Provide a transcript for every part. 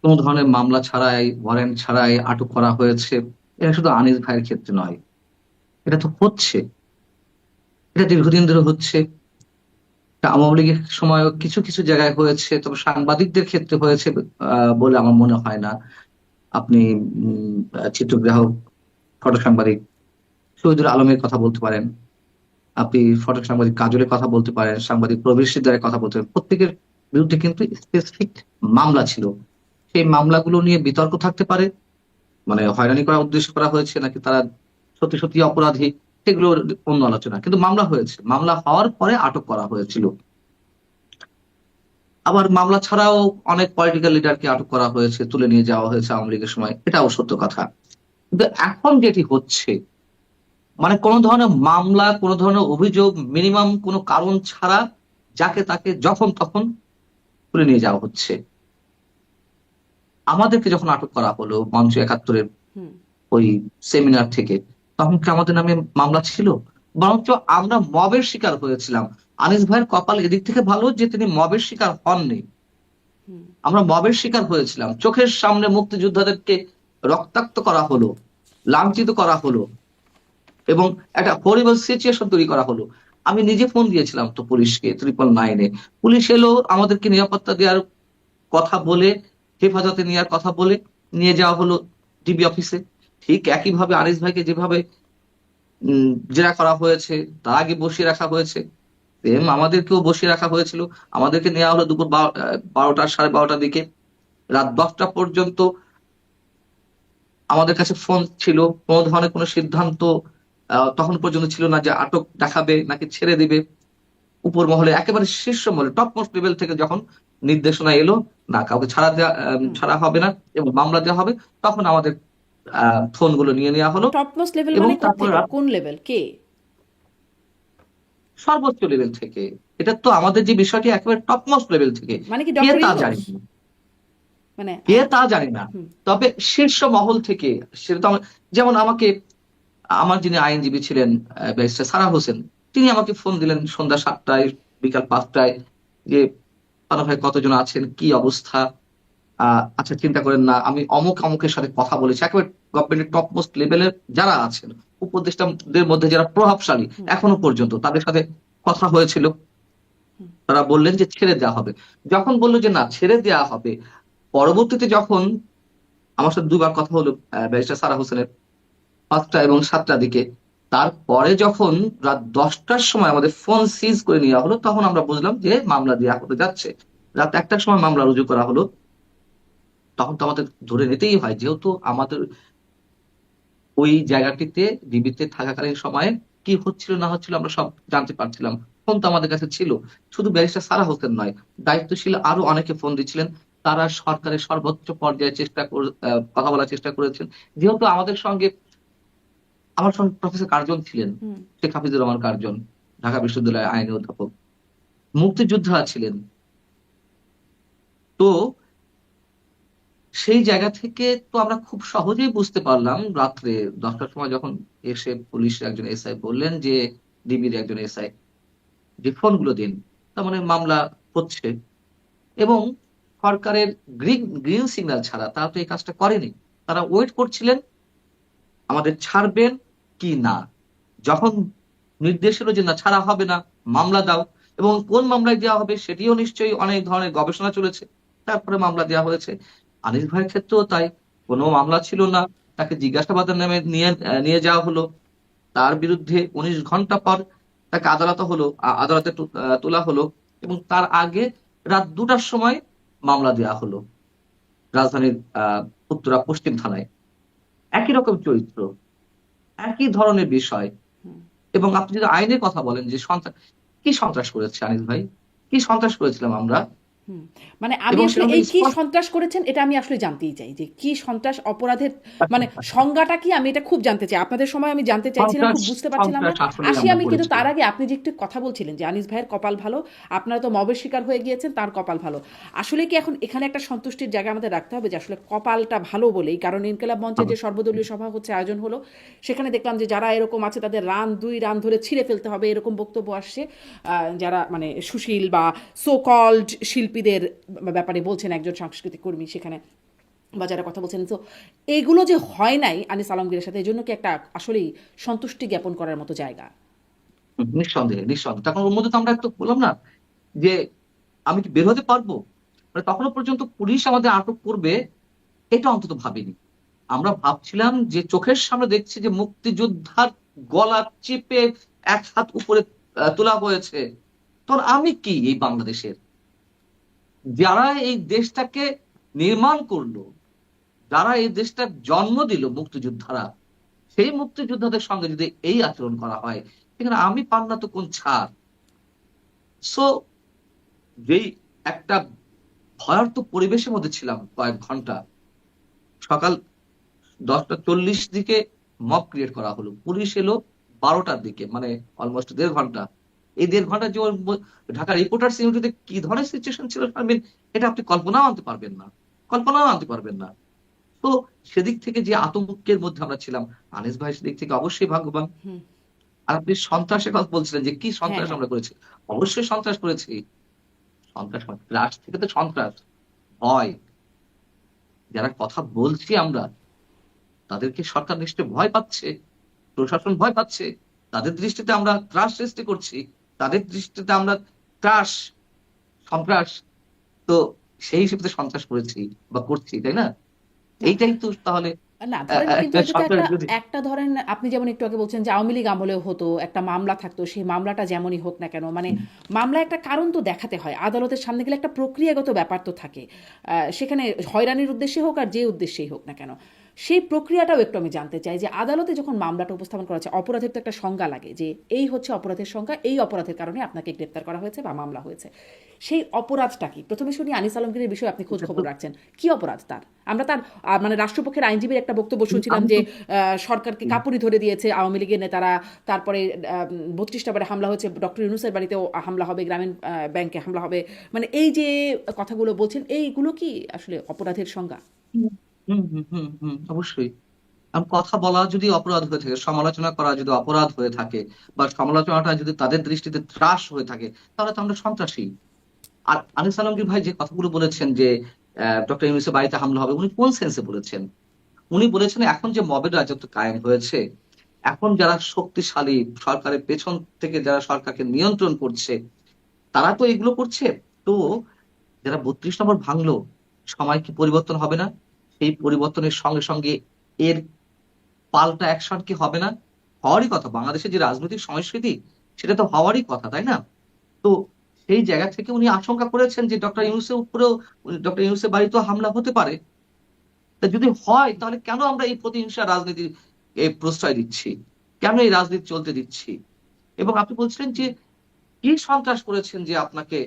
কোনো ধরনের মামলা ছাড়াই, ওয়ারেন্ট ছাড়াই আটক করা হয়েছে। এটা শুধু আনিস ভাইয়ের ক্ষেত্রে নয়। এটা তো হচ্ছে। এটা দীর্ঘদিন ধরে হচ্ছে। এটা আওয়ামী লীগের সময়ও কিছু, কিছু জায়গায় হয়েছে। তবে সাংবাদিকদের ক্ষেত্রে হয়েছে বলে আমার মনে হয় না। আপনি চিত্রগ্রাহক, ফটো সাংবাদিক শহীদুল আলমের কথা বলতে পারেন। আপনি ফটো সাংবাদিক কাজলের কথা বলতে পারেন, সাংবাদিক প্রবীর শিকদারের কথা বলতে পারেন। প্রত্যেকের বিরুদ্ধে কিন্তু স্পেসিফিক মামলা ছিল। সেই মামলাগুলো নিয়ে বিতর্ক থাকতে পারে, মানে হয়রানি করার উদ্দেশ্য করা হয়েছে নাকি তারা সত্যি সত্যি অপরাধী, সেগুলো অন্য আলোচনা। কিন্তু মামলা হয়েছে, মামলা হওয়ার পরে আটক করা হয়েছিল। আবার মামলা ছাড়াও অনেক পলিটিক্যাল লিডারকে আটক করা হয়েছে, তুলে নিয়ে যাওয়া হয়েছে আওয়ামী লীগের সময়, এটাও সত্য কথা। কিন্তু এখন যেটি হচ্ছে, মানে কোন ধরনের মামলা, কোন ধরনের অভিযোগ, মিনিমাম কোনো কারণ ছাড়া যাকে তাকে যখন তখন তুলে নিয়ে যাওয়া হচ্ছে। আমাদেরকে যখন আটক করা হলো মঞ্চ ৭১-এর হুম। ওই সেমিনার থেকে, তখন কি আমাদের নামে মামলা ছিল? বরঞ্চ আমরা মবের শিকার হয়েছিলাম। আনিস ভাইয়ের কপাল এদিক থেকে ভালো যে তিনি মবের শিকার হননি। হুম। আমরা মবের শিকার হয়েছিলাম, চোখের সামনে মুক্তিযোদ্ধাদেরকে রক্তাক্ত করা হলো, লাঞ্ছিত করা হলো, এবং একটা হরিবল সিচুয়েশন তৈরি করা হলো। আমি নিজে ফোন দিয়েছিলাম তো পুলিশকে, 999-এ। পুলিশ এলো, আমাদেরকে নিরাপত্তা দেওয়ার কথা বলে, হেফাজতে নেওয়ার কথা বলে নিয়ে যাওয়া হলো ডিবি অফিসে। ঠিক একইভাবে আনিস ভাইকে যেভাবে জেরা করা হয়েছে, তার আগে বসিয়ে রাখা হয়েছে, সেম আমাদেরকেও বসিয়ে রাখা হয়েছিল। আমাদেরকে নেওয়া হলো দুপুর 12টা, 12:30টার দিকে। রাত 10টা পর্যন্ত আমাদের কাছে ফোন ছিল। কোনো ধরনের কোনো সিদ্ধান্ত তখন পর্যন্ত ছিল না যে আটক দেখাবে নাকি ছেড়ে দিবে। উপর মহলে, একেবারে শীর্ষ মহলে, টপ মোস্ট লেভেল থেকে যখন নির্দেশনা এলো, না কাউকে ছাড়া দেওয়া, হুম। ছাড়া হবে না এবং মামলা দেওয়া হবে, তখন আমাদের ফোনগুলো নিয়ে নেওয়া হলো। টপ মোস্ট লেভেল এবং মানে তারপরে কোত্থেকে, কোন লেভেল, কে? সর্বোচ্চ লেভেল থেকে। এটা তো আমাদের যে বিষয়টি একেবারে টপ মোস্ট লেভেল থেকে। মানে কি কে ডক্টর তা ইউনূস? জানি না, মানে কে তা জানি না। হুম। তবে শীর্ষ মহল থেকে, সেটা তো যেমন আমাকে, আমার যিনি আইনজীবী ছিলেন ব্যারিস্টার সারা হোসেন, তিনি আমাকে ফোন দিলেন সন্ধ্যা 7টায়, বিকাল 5টায়, যে পানা ভাই কতজন আছেন, কি অবস্থা। আচ্ছা চিন্তা করেন না, আমি অমুক অমুকের সাথে কথা বলেছি। একেবারে গভর্নমেন্টের টপ মোস্ট লেভেলের যারা আছেন, উপদেষ্টাদের মধ্যে যারা প্রভাবশালী হুম। এখনো পর্যন্ত, তাদের সাথে কথা হয়েছিল। হুম। তারা বললেন যে ছেড়ে দেওয়া হবে। যখন বললো যে না ছেড়ে দেওয়া হবে, পরবর্তীতে যখন আমার সাথে দুবার কথা হলো ব্যারিস্টার সারা হোসেনের, 5টা এবং 7টার দিকে, তারপরে যখন রাত 10টার সময় আমাদের ফোন সিজ করে নেওয়া হলো, তখন আমরা বুঝলাম যে মামলা দেওয়া হতে যাচ্ছে। রাত 1টার সময় মামলা রুজু করা হলো। তখন তো আমাদের ধরে নিতেই হয়, যেহেতু আমাদের ওই জায়গাটিতে ডিবিতে থাকাকালীন সময়ে কি হচ্ছিল না হচ্ছিল আমরা সব জানতে পারছিলাম। ফোন তো আমাদের কাছে ছিল। শুধু ব্যারিস্টার সারা হোসেন নয়, দায়িত্বশীল আরো অনেকে ফোন দিচ্ছিলেন। তারা সরকারের সর্বোচ্চ পর্যায়ে কথা বলার চেষ্টা করেছেন। যেহেতু আমার সঙ্গে প্রফেসর কার্জন ছিলেন, হুম। শেখ হাফিজুর রহমান কার্জন, ঢাকা বিশ্ববিদ্যালয়ের আইনের অধ্যাপক, মুক্তিযোদ্ধা ছিলেন। তো সেই জায়গা থেকে তো আমরা খুব সহজেই বুঝতে পারলাম, রাত্রে 10টার সময় যখন এসে পুলিশের একজন এসআই বললেন যে, ডিবির একজন এসআই, যে ফোনগুলো দিন, তার মানে মামলা হচ্ছে। এবং সরকারের গ্রিন গ্রিন সিগন্যাল ছাড়া তারা তো এই কাজটা করেনি। তারা ওয়েট করছিলেন আমাদের ছাড়বেন কি না। যখন নির্দেশ এলো যে না ছাড়া হবে না, মামলা দাও, এবং কোন মামলায় দেওয়া হবে সেটিও নিশ্চয়ই অনেক ধরনের গবেষণা চলেছে, তারপরে মামলা দেওয়া হয়েছে। আনিস ভাইয়ের ক্ষেত্রেও তাই। কোনো মামলা ছিল না, তাকে জিজ্ঞাসাবাদের নামে নিয়ে নিয়ে যাওয়া হলো। তার বিরুদ্ধে 19 ঘন্টা পর তাকে আদালতে তোলা হলো। এবং তার আগে রাত 2টার সময় মামলা দেওয়া হলো রাজধানীর উত্তরা পশ্চিম থানায়। একই রকম চরিত্র, একই ধরনের বিষয়। হুম। এবং আপনি যদি আইনের কথা বলেন যে সন্ত্রাস, কি সন্ত্রাস করেছে আনিস ভাই? কি সন্ত্রাস করেছিলাম আমরা? হুম। মানে আমি এবং আসলে সেটা এই কি স্পষ্ট। সন্ত্রাস করেছেন এটা আমি আসলে জানতেই চাই, যে কি সন্ত্রাস অপরাধের মানে সংজ্ঞাটা কি, আমি এটা খুব জানতে চাই। আপনাদের সময় আমি জানতে চাইছিলাম, সন্ত্রাস, খুব বুঝতে পারছিলাম না। সন্ত্রাস আসলেই আসি আমরা আমি, কিন্তু তার করেছিলাম। আগে আপনি যে একটু কথা বলছিলেন যে আনিস ভাইয়ের কপাল ভালো, আপনারা তো মবের শিকার হয়ে গিয়েছেন, তার কপাল ভালো। আসলে কি এখন এখানে একটা সন্তুষ্টির জায়গা আমাদের রাখতে হবে যে আসলে কপালটা ভালো বলেই, কারণ ইনকেলাব মঞ্চের যে সর্বদলীয় সভা হচ্ছে, আয়োজন হলো, সেখানে দেখলাম যে যারা এরকম আছে তাদের দুই রান ধরে ছিঁড়ে ফেলতে হবে, এরকম বক্তব্য আসছে। যারা মানে সুশীল বা সো কল্ড শিল্পীদের ব্যাপারে বলছেন একজন সাংস্কৃতিক কর্মী সেখানে। বা যারা কথা বলছেন, তো এগুলো যে হয় নাই আনিস আলমগীরের সাথে, এই জন্য কি একটা আসলেই সন্তুষ্টি জ্ঞাপন করার মতো জায়গা? নিঃসন্দেহে নিঃসন্দেহে, তখন ওর মধ্যে তো আমরা একটু বললাম না যে আমি কি বের হতে পারবো, মানে তখনও পর্যন্ত পুলিশ আমাদের আটক করবে এটা অন্তত ভাবিনি। আমরা ভাবছিলাম যে চোখের সামনে দেখছি যে মুক্তিযোদ্ধার গলা চেপে এক হাত উপরে তোলা হয়েছে, তখন আমি কি এই বাংলাদেশের, যারা এই দেশটাকে নির্মাণ করলো, যারা এই দেশটার জন্ম দিল মুক্তিযোদ্ধারা, সেই মুক্তিযোদ্ধাদের সঙ্গে যদি এই আচরণ করা হয়, সেখানে আমি পান্না তো কোন ছাড়। সো যেই একটা ভয়ার্ত পরিবেশের মধ্যে ছিলাম কয়েক ঘন্টা, সকাল 10টা 40 দিকে মব ক্রিয়েট করা হলো, পুলিশ এলো 12টার দিকে, মানে অলমোস্ট 1.5 ঘন্টা। এই 1.5 ঘন্টা যে ওর ঢাকা রিপোর্টার্স ইউনিটিতে কি ধরনের সিচুয়েশন ছিল শারমিন, এটা আপনি কল্পনাও আনতে পারবেন না, কল্পনাও আনতে পারবেন না। তো সেদিক থেকে যে আতঙ্কের মধ্যে আমরা ছিলাম, আনিস ভাই সেদিক থেকে অবশ্যই ভাগ্যবান। হুম। আর আপনি সন্ত্রাসের কথা বলছিলেন যে কি হ্যাঁ, সন্ত্রাস হ্যাঁ। আমরা করেছি, অবশ্যই সন্ত্রাস করেছি। সন্ত্রাস মানে রাষ্ট্র থেকে তো সন্ত্রাস, ভয়। যারা কথা বলছি আমরা, তাদেরকে সরকার নিশ্চয় ভয় পাচ্ছে, প্রশাসন ভয় পাচ্ছে, তাদের দৃষ্টিতে আমরা ত্রাস সৃষ্টি করছি, তাদের দৃষ্টিতে আমরা ত্রাস, সন্ত্রাস। তো সেই হিসেবে তো সন্ত্রাস করেছি বা করছি, তাই না? না, এইটাই তো তাহলে না ধরেন, কিন্তু এটা তো সরকার একটা, যদি একটা ধরেন আপনি যেমন একটু আগে বলছেন যে আওয়ামী লীগ আমলেও হতো, একটা মামলা থাকতো, সেই মামলাটা যেমনই হোক না কেন, মানে মামলা একটা কারণ তো দেখাতে হয়, আদালতের সামনে গেলে একটা প্রক্রিয়াগত ব্যাপার তো থাকে, সেখানে হয়রানির উদ্দেশ্যে হোক আর যে উদ্দেশ্যেই হোক না কেন, সেই প্রক্রিয়াটাও একটু আমি জানতে চাই যে আদালতে যখন মামলাটা উপস্থাপন করা হচ্ছে, অপরাধের তো একটা সংজ্ঞা লাগে যে এই হচ্ছে অপরাধের সংজ্ঞা, এই অপরাধের কারণে আপনাকে গ্রেপ্তার করা হয়েছে বা মামলা হয়েছে। সেই অপরাধটা কি? প্রথমে শুনি আনিস আলমগীরের বিষয়ে আপনি খোঁজ এটা তো খবর রাখছেন, কি অপরাধ তার? আমরা তার মানে রাষ্ট্রপক্ষের আইনজীবীর একটা বক্তব্য শুনছিলাম আমি যে তো সরকারকে কাপুরি ধরে দিয়েছে আওয়ামী লীগের নেতারা, তারপরে 32টা বারে হামলা হয়েছে, ডক্টর ইউনূসের বাড়িতেও হামলা হবে, গ্রামীণ ব্যাংকে হামলা হবে, মানে এই যে কথাগুলো বলছেন, এইগুলো কি আসলে অপরাধের সংজ্ঞা? হুম হুম হুম হুম হুম, অবশ্যই। কথা বলা যদি অপরাধ হয়ে থাকে, সমালোচনা করা যদি অপরাধ হয়ে থাকে, বা সমালোচনাটা যদি তাদের দৃষ্টিতে ত্রাস হয়ে থাকে, তাহলে তো আমরা সন্ত্রাসী। আর আনিস আলমগীর ভাই যে কথাগুলো বলেছেন যে ডক্টর ইউনূসের বাড়িতে হামলা হবে, উনি কোন সেন্সে বলেছেন? উনি বলেছেন এখন যে মবের রাজত্ব কায়েম হয়েছে, এখন যারা শক্তিশালী, সরকারের পেছন থেকে যারা সরকারকে নিয়ন্ত্রণ করছে, তারা তো এগুলো করছে। তো যারা 32 নম্বর ভাঙলো, সময় কি পরিবর্তন হবে না? সেই পরিবর্তনের সঙ্গে সঙ্গে এর পাল্টা অ্যাকশন কি হবে না? হওয়ারই কথা, বাংলাদেশের যে রাজনৈতিক সংস্কৃতি, সেটা তো হওয়ারই কথা, তাই না? তো সেই জায়গা থেকে উনি আশঙ্কা করেছেন যে ডক্টর ইউনূসের উপরেও, ডক্টর ইউনূসের বাড়িতেও হামলা হতে পারে। তা যদি হয়, তাহলে কেন আমরা এই প্রতিহিংসা রাজনীতির প্রশ্রয় দিচ্ছি, কেন এই রাজনীতি চলতে দিচ্ছি? এবং আপনি বলছিলেন যে কি সন্ত্রাস করেছেন যে আপনাকে,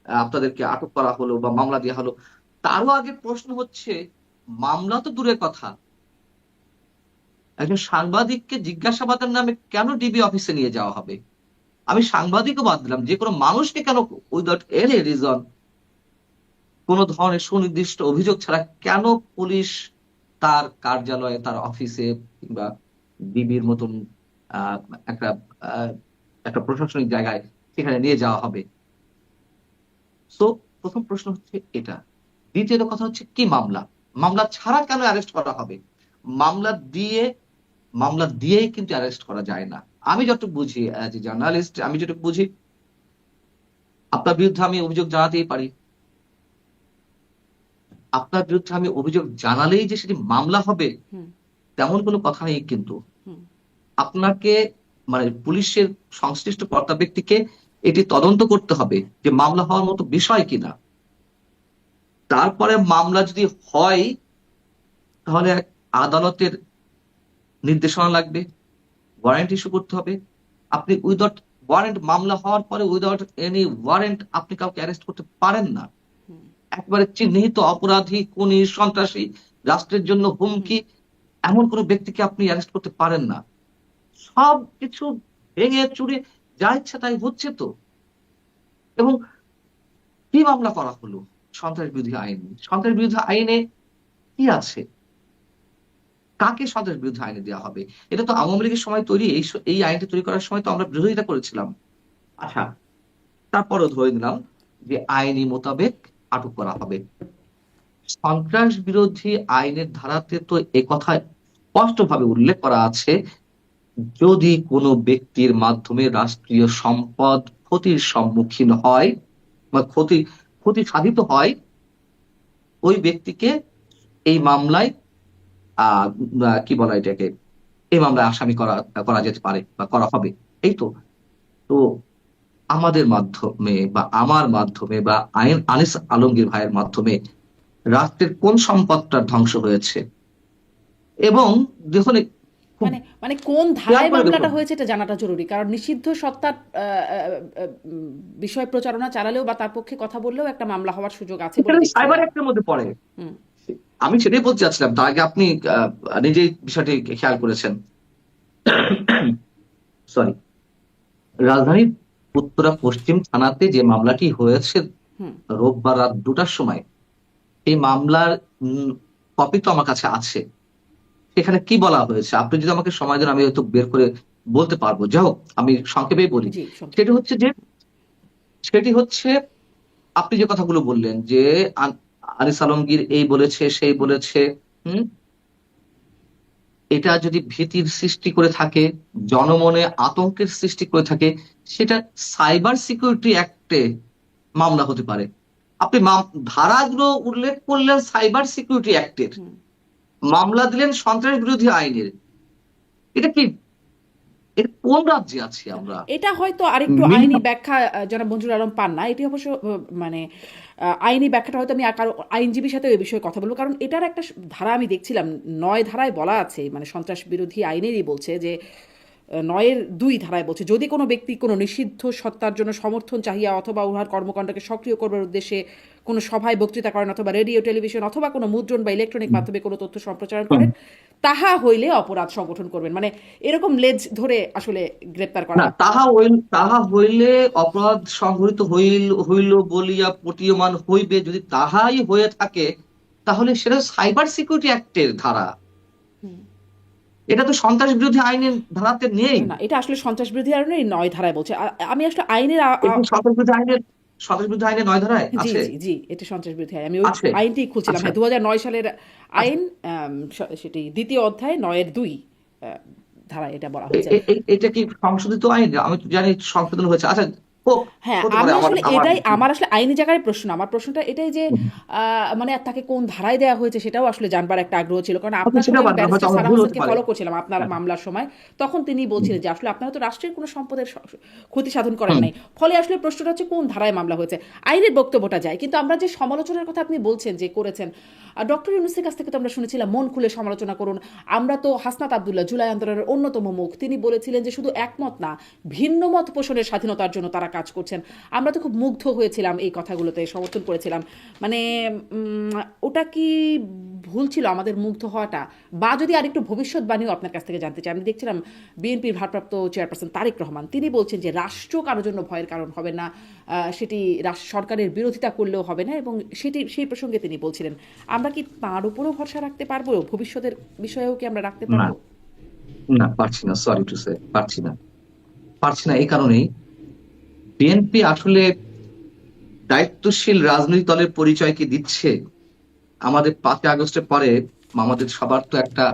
আপনাদেরকে আটক করা হলো বা মামলা দেওয়া হলো। তারও আগে প্রশ্ন হচ্ছে, মামলা তো দূরের কথা, একজন সাংবাদিককে জিজ্ঞাসাবাদের নামে কেন ডিবি অফিসে নিয়ে যাওয়া হবে? আমি সাংবাদিকও বাদ দিলাম, যে কোনো মানুষকে কেন উইদাউট এনি রিজন, কোন ধরনের সুনির্দিষ্ট অভিযোগ ছাড়া কেন পুলিশ তার কার্যালয়ে, তার অফিসে, কিংবা ডিবির মতন আহ, একটা আহ, একটা প্রশাসনিক জায়গায় সেখানে নিয়ে যাওয়া হবে? সো প্রথম প্রশ্ন হচ্ছে এটা। দ্বিতীয়ত কথা হচ্ছে কি মামলা, মামলা ছাড়া কেন অ্যারেস্ট করা হবে? মামলা দিয়ে, মামলা দিয়েই কিন্তু অ্যারেস্ট করা যায় না। আমি যতটুকু বুঝি অ্যাজ এ জার্নালিস্ট, আমি যেটুকু বুঝি, আপনার বিরুদ্ধে আমি অভিযোগ জানাতেই পারি, আপনার বিরুদ্ধে আমি অভিযোগ জানালেই যে সেটি মামলা হবে হুম। তেমন কোনো কথা নেই কিন্তু। হুম। আপনাকে, মানে পুলিশের সংশ্লিষ্ট কর্তা ব্যক্তিকে এটি তদন্ত করতে হবে যে মামলা হওয়ার মতো বিষয় কিনা। তারপরে মামলা যদি হয়, তাহলে এক আদালতের নির্দেশনা লাগবে, ওয়ারেন্ট ইস্যু করতে হবে। আপনি উইদাউট ওয়ারেন্ট, মামলা হওয়ার পরে উইদাউট এনি ওয়ারেন্ট আপনি কাউকে অ্যারেস্ট করতে পারেন না। হুম। একবারে চিহ্নিত অপরাধী, খুনি, সন্ত্রাসী, রাষ্ট্রের জন্য হুম। হুমকি, এমন কোন ব্যক্তিকে আপনি অ্যারেস্ট করতে পারেন না। সবকিছু ভেঙে চুরে যা ইচ্ছা তাই হচ্ছে তো। এবং কি মামলা করা হলো? সন্ত্রাস বিরোধী আইন। সন্ত্রাস বিরোধী আইনে কি আছে? কাকে সন্ত্রাস বিরোধী আইনে দেওয়া হবে? এটা তো আওয়ামী লীগের সময় তৈরি, এই আইনটা তৈরি করার সময় তো আমরা বিরোধিতা করেছিলাম। আচ্ছা, তারপরও ধরে নিলাম যে আইনি মোতাবেক আটক করা হবে, সন্ত্রাস বিরোধী আইনের ধারাতে তো একথা স্পষ্টভাবে উল্লেখ করা আছে, যদি কোনো ব্যক্তির মাধ্যমে রাষ্ট্রীয় সম্পদ ক্ষতির সম্মুখীন হয় বা ক্ষতি সাধিত হয়, ওই ব্যক্তিকে এই মামলায় আহ কি বলা এটাকে, এই মামলায় আসামি করা করা যেতে পারে বা করা হবে। এই তো। তো আমাদের মাধ্যমে বা আমার মাধ্যমে বা আনিস আলমগীর ভাইয়ের মাধ্যমে রাষ্ট্রের কোন সম্পদটা ধ্বংস হয়েছে? এবং দেখুন, খুব মানে মানে কোন খেয়াল ধারায় করে মামলাটা দেখুন, হয়েছে এটা জানাটা জরুরি, কারণ নিষিদ্ধ সত্তার বিষয় প্রচারণা চালালেও বা তার পক্ষে কথা বললেও একটা মামলা হওয়ার সুযোগ আছে বলে এটা দেখছি সাইবার আমরা। অ্যাক্টের মধ্যে পড়ে। হুম। আমি সেটাই বলতে চাচ্ছিলাম, তার আগে আপনি আহ, নিজেই বিষয়টি খেয়াল করেছেন। সরি, রাজধানীর উত্তরা পশ্চিম থানাতে যে মামলাটি হয়েছে হুম। রোববার রাত 2টার সময়, এই মামলার কপি তো আমার কাছে আছে। সেখানে কি বলা হয়েছে আপনি যদি আমাকে সময় দেন আমি হয়তো বের করে বলতে পারবো। যাই হোক, আমি সংক্ষেপেই বলি। জি, সংক্ষেপে সেটি হচ্ছে যে সেটি হচ্ছে আপনি যে কথাগুলো বললেন যে আনিস আলমগীর এই বলেছে সেই বলেছে, হুম, এটা যদি ভীতির সৃষ্টি করে থাকে, জনমনে আতঙ্কের সৃষ্টি করে থাকে, সেটা সাইবার সিকিউরিটি অ্যাক্টে মামলা হতে পারে। আপনি ধারাগুলো উল্লেখ করলেন সাইবার সিকিউরিটি অ্যাক্টের, হুম। মামলা দিলেন সন্ত্রাস বিরোধী আইনের। এটা কি, এটা কোন রাজ্যে আছি না, আমরা? এটা হয়তো আরেকটু আইনি মিনিমাম। ব্যাখ্যা জনাব মঞ্জুর আলম পান না। এটি অবশ্য মানে আইনি ব্যাখ্যাটা হয়তো আমি কারো আইনজীবীর সাথে এই বিষয়ে কথা বলবো, কারণ এটার একটা ধারা আমি দেখছিলাম, ৯ ধারায় বলা আছে, মানে সন্ত্রাস বিরোধী আইনেরই বলছে যে ৯-এর ২ ধারায় বলছে, যদি কোনো ব্যক্তি কোনো নিষিদ্ধ সত্তার জন্য সমর্থন চাহিয়া অথবা উহার কর্মকাণ্ডকে সক্রিয় করবার উদ্দেশ্যে কোনো সভায় বক্তৃতা করেন অথবা রেডিও টেলিভিশন অথবা কোনো মুদ্রণ বা ইলেকট্রনিক মাধ্যমে কোনো তথ্য সম্প্রচারণ করেন, তাহা হইলে অপরাধ সংগঠন করবেন। মানে এরকম লেজ ধরে আসলে গ্রেপ্তার করা না, হচ্ছে। তাহা হইলে অপরাধ সংঘটিত হইল বলিয়া প্রতীয়মান হইবে, যদি তাহাই হয়ে থাকে তাহলে সেটা সাইবার সিকিউরিটি অ্যাক্টের ধারা। হুম। এটা তো সন্ত্রাস বিরোধী আইনের ধারাতে নেই। না, এটা আসলে সন্ত্রাস বিরোধী আইনের ৯ ধারায় বলছে। আমি আসলে আইনের এটি সন্ত্রাস বিরোধী আইনের 9 ধারায় জি, আছে। জি, জি, এটা সন্ত্রাস বিরোধী আইন। আমি ওই আছে। আইনটিই খুঁজছিলাম। আচ্ছা। হ্যাঁ, ২০০৯ সালের আচ্ছা। আইন, সেটি ২য় অধ্যায় ৯-এর ২ আ ধারায় এটা বলা হয়েছে। এটা কি সংশোধিত আইন? আমি তো জানি সংশোধন হয়েছে। আচ্ছা, হোক, হ্যাঁ, হতে পারে। আমি আমার আসলে আমার এটাই, আমার আসলে আইনি জায়গায় প্রশ্ন। আমার প্রশ্নটা এটাই যে আ মানে তাকে কোন ধারায় দেয়া হয়েছে সেটাও আসলে জানবার একটা আগ্রহ ছিল। কারণ আপনি আপনার সেটা সময় আমি পারেন, হয়তো ব্যারিস্টার আমার সালাম ভুল হতে হোসেনকে পারে। ফলো করছিলাম আপনার হ্যাঁ। মামলার সময়। তখন তিনি হুম, বলছিলেন যে আসলে আপনারা তো রাষ্ট্রের কোনো সম্পদের ক্ষতি সাধন করেন হুম, নাই। ফলে আসলে প্রশ্নটা হচ্ছে কোন ধারায় মামলা হয়েছে। আইনের বক্তব্যটা যায়। কিন্তু আমরা যে সমালোচনার কথা আপনি বলছেন যে করেছেন, ডক্টর ইউনূসের কাছ থেকে তো আমরা শুনেছিলাম মন খুলে সমালোচনা করুন। আমরা তো হাসনাত আব্দুল্লাহ জুলাই আন্দোলনের অন্যতম মুখ। তিনি বলেছিলেন যে শুধু একমত না, ভিন্ন মত পোষণের স্বাধীনতার জন্য তারা কাজ করছেন। আমরা তো খুব মুগ্ধ হয়েছিলাম এই কথাগুলোতে, সমর্থন করেছিলাম। মানে উম ওটা কি ভুল ছিল আমাদের মুগ্ধ হওয়াটা? বা যদি আরেকটু ভবিষ্যৎবাণীও আপনার কাছ থেকে জানতে চাই। আমি দেখছিলাম বিএনপির ভারপ্রাপ্ত চেয়ারপারসন তারেক রহমান, তিনি বলছেন যে রাষ্ট্র কারো জন্য ভয়ের কারণ হবে না। সেটি সরকারের বিরোধিতা করলেও হবে না, এবং সেই প্রসঙ্গে তিনি বলছিলেন। আমরা কি তার উপরও ভরসা রাখতে পারবো? ভবিষ্যতের বিষয়েও কি আমরা রাখতে না, পারবো? না, পারছি না। সরি টু সে, পারছি না এই কারণেই, বিএনপি আসলে দায়িত্বশীল রাজনৈতিক দলের পরিচয় কি দিচ্ছে? আমাদের 5ই আগস্টের পরে আমাদের সবার তো একটা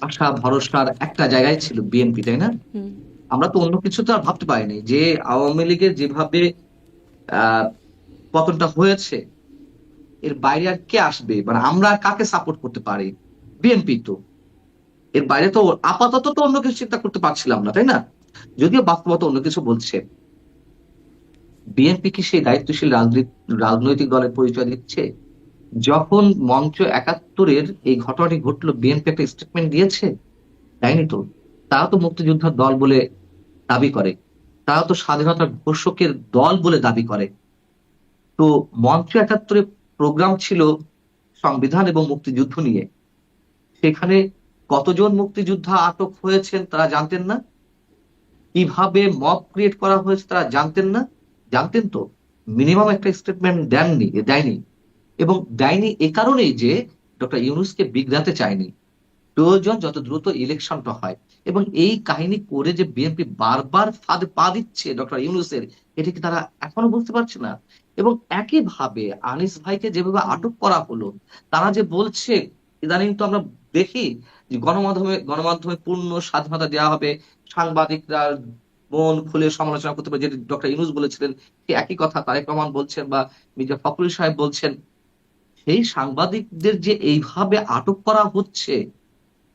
আশা ভরসার একটা জায়গায় ছিল বিএনপি, তাই না? হুম। আমরা তো অন্য কিছু তো আর ভাবতে পারিনি যে আওয়ামী লীগের যেভাবে আহ পতনটা হয়েছে, এর বাইরে আর কে আসবে, মানে আমরা আর কাকে সাপোর্ট করতে পারি? বিএনপি তো। এর বাইরে তো আপাতত তো অন্য কিছু চিন্তা করতে পারছিলাম না, তাই না? যদিও বাস্তবতা অন্য কিছু বলছে। বিএনপি কি সেই দায়িত্বশীল রাজনৈতিক দলের পরিচয় দিচ্ছে? যখন মঞ্চ ৭১-এর এই ঘটনাটি ঘটলো, বিএনপি একটা স্টেটমেন্ট দিয়েছে? দেয়নি তো। তারা তো মুক্তিযোদ্ধার দল বলে দাবি করে, তারা তো স্বাধীনতার ঘোষকের দল বলে দাবি করে। তো মঞ্চ ৭১-এ প্রোগ্রাম ছিল সংবিধান এবং মুক্তিযুদ্ধ নিয়ে। সেখানে কতজন মুক্তিযোদ্ধা আটক হয়েছেন তারা জানতেন না? কিভাবে মব ক্রিয়েট করা হয়েছে তারা জানতেন না? জানতেন তো। মিনিমাম একটা স্টেটমেন্ট দেয়নি। এবং দেয়নি এ কারণেই যে ডক্টর ইউনূসকে বিগড়াতে চায়নি। তো প্রয়োজন যত দ্রুত ইলেকশনটা হয়। এবং এই কাহিনী করে যে বিএনপি বারবার ফাঁদে পা দিচ্ছে ডক্টর ইউনূসের, এটা কি তারা এখনো বুঝতে পারছে না? এবং একইভাবে আনিস ভাইকে যেভাবে হুম, আটক করা হলো, তারা যে বলছে, ইদানিং তো আমরা দেখি যে গণমাধ্যমে পূর্ণ স্বাধীনতা দেওয়া হবে, সাংবাদিকরা মন খুলে সমালোচনা করতে পারে, যেটি ডক্টর ইউনূস বলেছিলেন, সে একই কথা তারেক রহমান বলছেন বা মির্জা ফখরুল সাহেব বলছেন। সেই সাংবাদিকদের যে এইভাবে আটক করা হচ্ছে,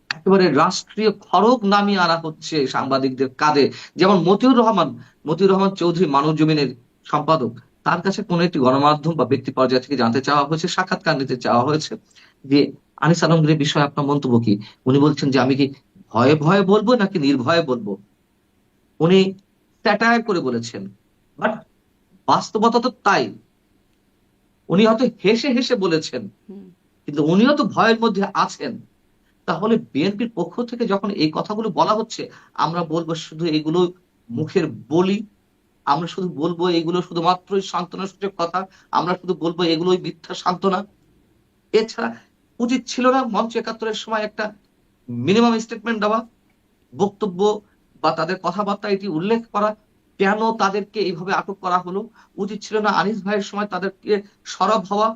একেবারে রাষ্ট্রীয় খড়গ নামিয়ে আনা হচ্ছে সাংবাদিকদের কাঁধে। যেমন মতিউর রহমান চৌধুরী মানব জমিনের সম্পাদক, তার কাছে কোন একটি গণমাধ্যম বা ব্যক্তি পর্যায় থেকে জানতে চাওয়া হয়েছে, সাক্ষাৎকার নিতে চাওয়া হয়েছে যে আনিস আলমগীরের বিষয়ে আপনার মন্তব্য কি। উনি বলছেন যে আমি কি ভয়ে ভয়ে বলবো নাকি নির্ভয়ে বলবো। উনি স্যাটায়ার করে বলেছেন, বাট বাস্তবতা তো তাই। উনি হয়তো হেসে হেসে বলেছেন, হুম। কিন্তু উনিও তো ভয়ের মধ্যে আছেন। তাহলে বিএনপির পক্ষ থেকে যখন এই কথাগুলো বলা হচ্ছে, আমরা বলবো শুধু এগুলো মুখের বুলি, আমরা শুধু বলবো এগুলো শুধুমাত্রই সান্ত্বনাসূচক কথা, আমরা শুধু বলবো এগুলোই মিথ্যা সান্ত্বনা। এছাড়া উচিত ছিল না মঞ্চ একাত্তরের সময় একটা মিনিমাম স্টেটমেন্ট দেওয়া, বক্তব্য বা তাদের কথাবার্তা এটি উল্লেখ করা? কেন তাদেরকে এইভাবে আটক করা হলো? উচিত ছিল না আনিস ভাইয়ের সময় তাদেরকে সরব হওয়া?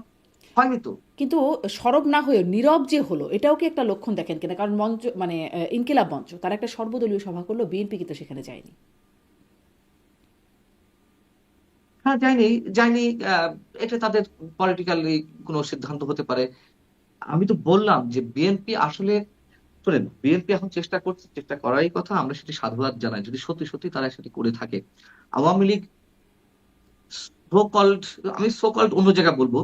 হয়নি তো। কিন্তু সরব না হয়েও নীরব যে হলো, এটাও কি একটা লক্ষণ দেখেন কিনা? কারণ মঞ্চ মানে ইনকিলাব মঞ্চ তারা একটা সর্বদলীয় সভা করলো, বিএনপি কিন্তু সেখানে যায়নি। হ্যাঁ, যায়নি। যায়নি। আহ, এটা তাদের পলিটিক্যালি কোনো সিদ্ধান্ত হতে পারে। আমি তো বললাম যে বিএনপি আসলে, শোনেন, বিএনপি এখন চেষ্টা করছে, চেষ্টা করারই কথা, আমরা সেটি সাধুবাদ জানাই যদি সত্যি সত্যি তারা সেটি করে থাকে। আওয়ামী লীগ সো কল্ড, আমি সো কল্ড অন্য জায়গায় বলবো,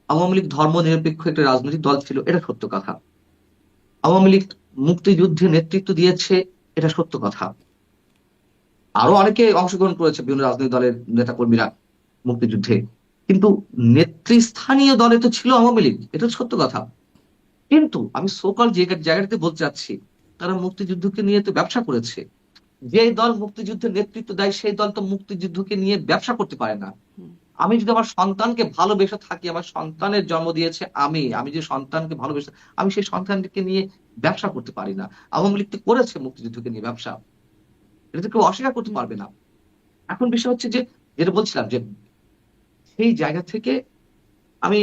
আওয়ামী লীগ ধর্ম নিরপেক্ষ একটা রাজনৈতিক দল ছিল, এটা সত্য কথা। আওয়ামী লীগ মুক্তিযুদ্ধে নেতৃত্ব দিয়েছে, এটা সত্য কথা। আরো অনেকে অংশগ্রহণ করেছে বিভিন্ন রাজনৈতিক দলের নেতা কর্মীরা মুক্তিযুদ্ধে, কিন্তু নেতৃস্থানীয় দলে তো ছিল আওয়ামী লীগ, এটা সত্য কথা। কিন্তু আমি সোকল যে জায়গাটাতে বলতে চাচ্ছি, তারা মুক্তিযুদ্ধকে নিয়ে তো ব্যবসা করেছে। যে দল মুক্তিযুদ্ধের নেতৃত্ব দেয় সেই দল তো মুক্তিযুদ্ধকে নিয়ে ব্যবসা করতে পারে না। হুম, আমি যদি আমার সন্তানকে ভালোবেসে থাকি, আমার সন্তানের জন্ম দিয়েছে আমি, আমি যে সন্তানকে ভালোবেসে, আমি সেই সন্তানকে নিয়ে ব্যবসা করতে পারি না। আওয়ামী লীগ তো করেছে মুক্তিযুদ্ধকে নিয়ে ব্যবসা, এটা তো কেউ অস্বীকার করতে হুম, পারবে না। এখন বিষয় হচ্ছে যে, যেটা বলছিলাম যে সেই জায়গা থেকে আমি